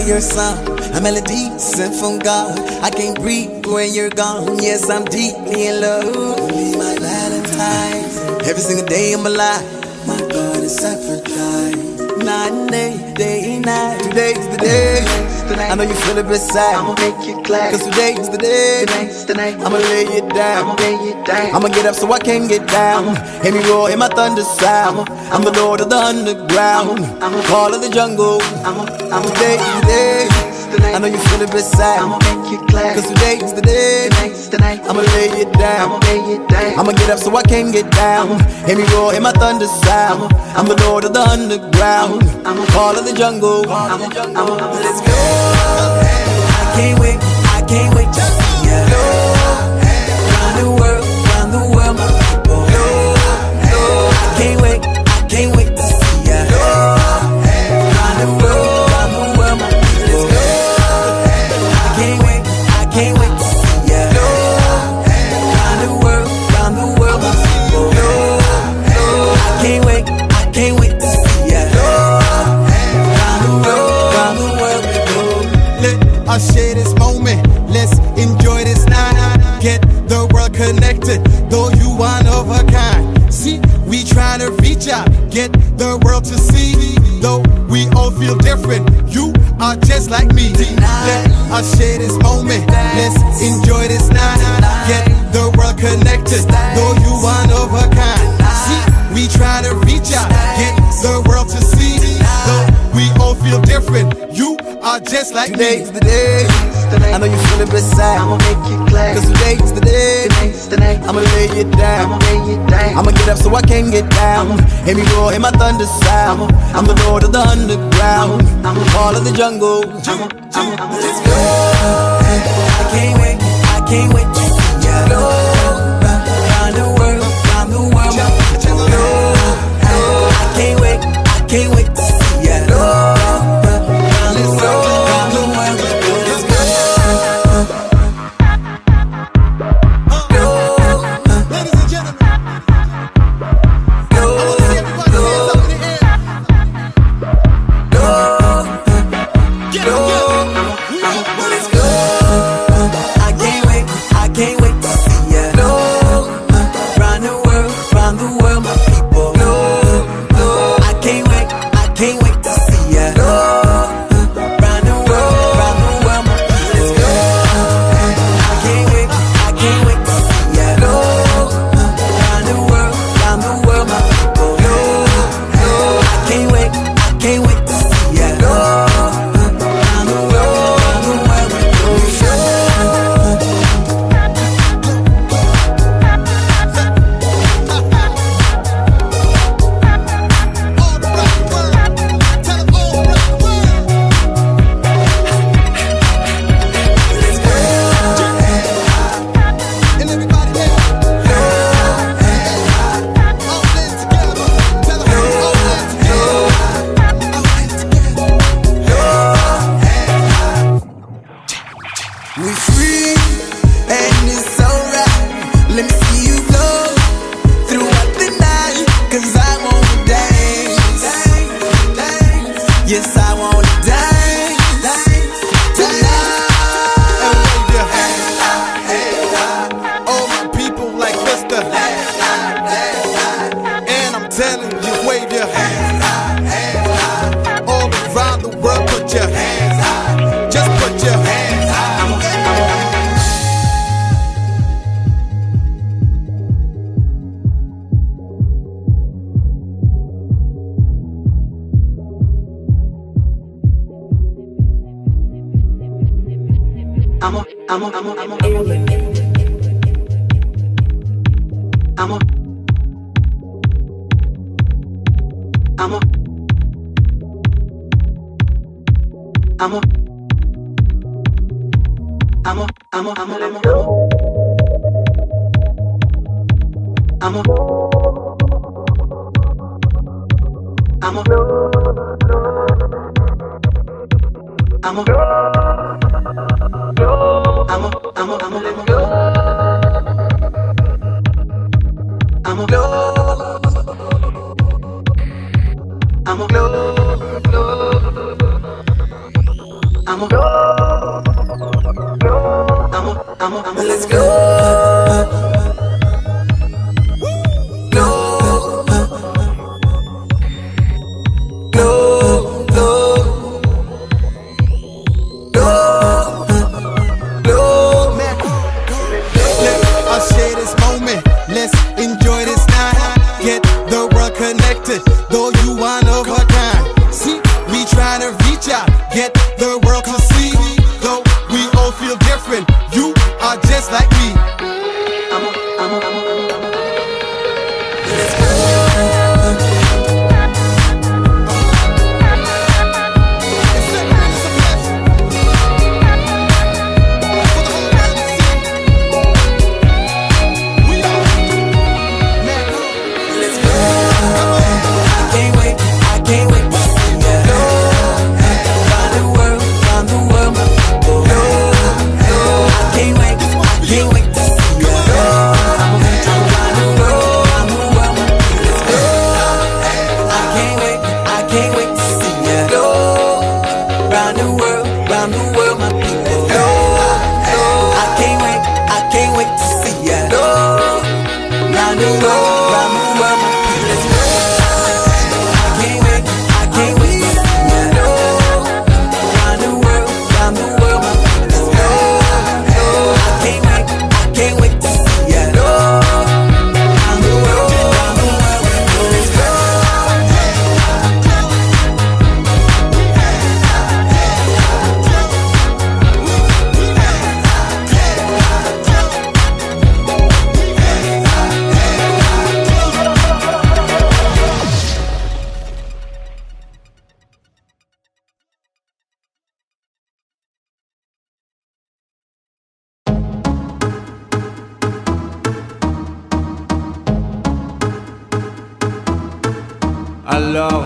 your song, a melody sent from God. I can't breathe when you're gone. Yes, I'm deeply in love. Be my Valentine. Every single day of my life, my God is Aphrodite. Night and day and night. Today's the day. I know you feel it beside. I'ma make you glad. Cause today's the day. Tonight's the night. I'ma lay it down. I'ma lay it down. I'ma get up so I can get down. Hear me roar in my thunder sound. I'm the Lord of the underground. Call of the jungle. Today's the day. I know you feel it beside. I'ma make you glad. Cause today's the day. Tonight's the night. I'ma lay it down. I'ma lay it down. I'ma get up so I can get down. Hear me roar in my thunder sound. I'm the Lord of the underground. Call of the jungle. Let's go. I can't wait to see ya. Round the world, my people. I can't wait to see ya. Round the world, my people. I can't wait to see ya. Round the world, my people. I can't wait to see ya. Round the world, people. Let us share this moment. Let's enjoy this night. Get the world connected, though you one of a kind. See, we trying to reach out, get the world to see. Though we all feel different, you are just like me. Let us share this moment. Let's enjoy this night. Get the world connected, though you one of a kind. See, we trying to reach out, get the world to see. Though we all feel different, you are just like Today's me. the day. I know you feel it beside. I'ma make you glad. Cause today's the day. Tonight's the night. I'ma lay it down. I'ma lay it down. I'ma get up so I can get down. Hear me roar in my thunder sound. I'm the Lord of the underground. Call of the jungle. Let's go. I can't wait to see ya. Round the world, my people. I can't wait to see ya. Round the world, let's go. Ladies and gentlemen, I wanna see everybody hands up in the air. Get up, get up. Let's go. I can't wait to see ya. Round the world, my people. I can't wait to see ya. Round the world, my people. Let's go. I can't wait to see ya. Round the world, my people. I can't wait to see ya. Round the world, my All the rock world, tell them all the rock world. And everybody there, all in together. Tell them all in together. We free, and it's alright. Let me see you flow throughout the night. Cause I wanna dance. Yes, I wanna dance tonight. And wave your hand. All my people like Mr. And I'm telling you, wave your hand. All around the world, put your hands out. Just put your hands out. Let's go. Go. Go. Go. I'll share this moment. Let's enjoy this night. Get the world connected, though you one of a kind. See, we trying to reach out, get the world to see. Though we all feel different, you are just like me. Alors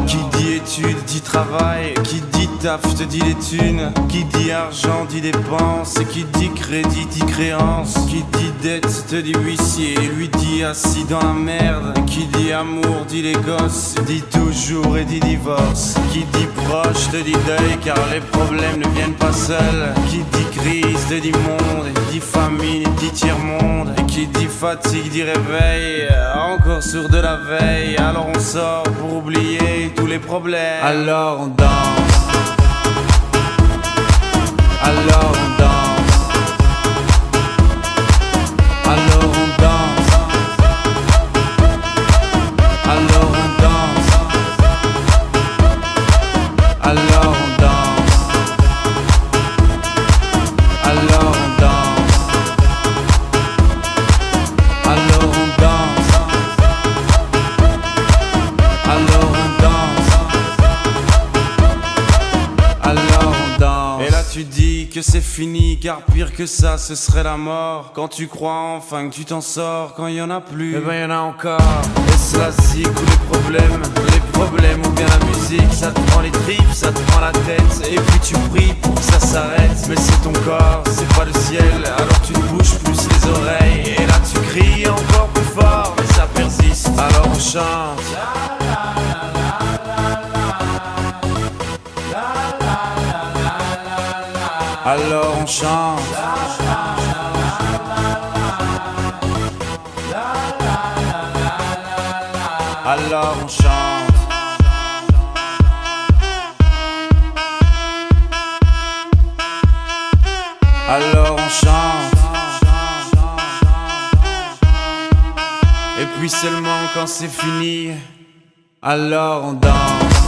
qui dit études dit travail, qui dit taf te dit les thunes, qui dit argent dit dépenses, et qui dit crédit dit créance, qui dit dette te dit huissier, lui dit assis dans la merde, qui dit amour dit les gosses, dit toujours et dit divorce, qui dit proche te dit deuil car les problèmes ne viennent pas seuls, qui dit crise te dit monde, dit famine dit tiers-monde, et qui dit fatigue dit réveil, encore sourd de la veille, alors on sort pour oublier tous les problèmes, alors on danse, alors on danse, alors on danse, alors on danse, alors on danse, alors on danse, alors on danse, alors on danse, alors on danse. Et là tu dis que c'est fini car pire que ça ce serait la mort. Quand tu crois enfin que tu t'en sors, quand y en a plus, eh ben y en a encore. Et c'est la zik ou les problèmes ou bien la musique, ça te prend les tripes, ça te prend la tête, et puis tu pries pour que ça s'arrête. Mais c'est ton corps, c'est pas le ciel, alors tu te bouges plus les oreilles, et là tu cries encore plus fort, mais ça persiste, alors on chante. Alors on chante. Alors on chante. Alors on chante. Et puis seulement quand c'est fini, alors on danse.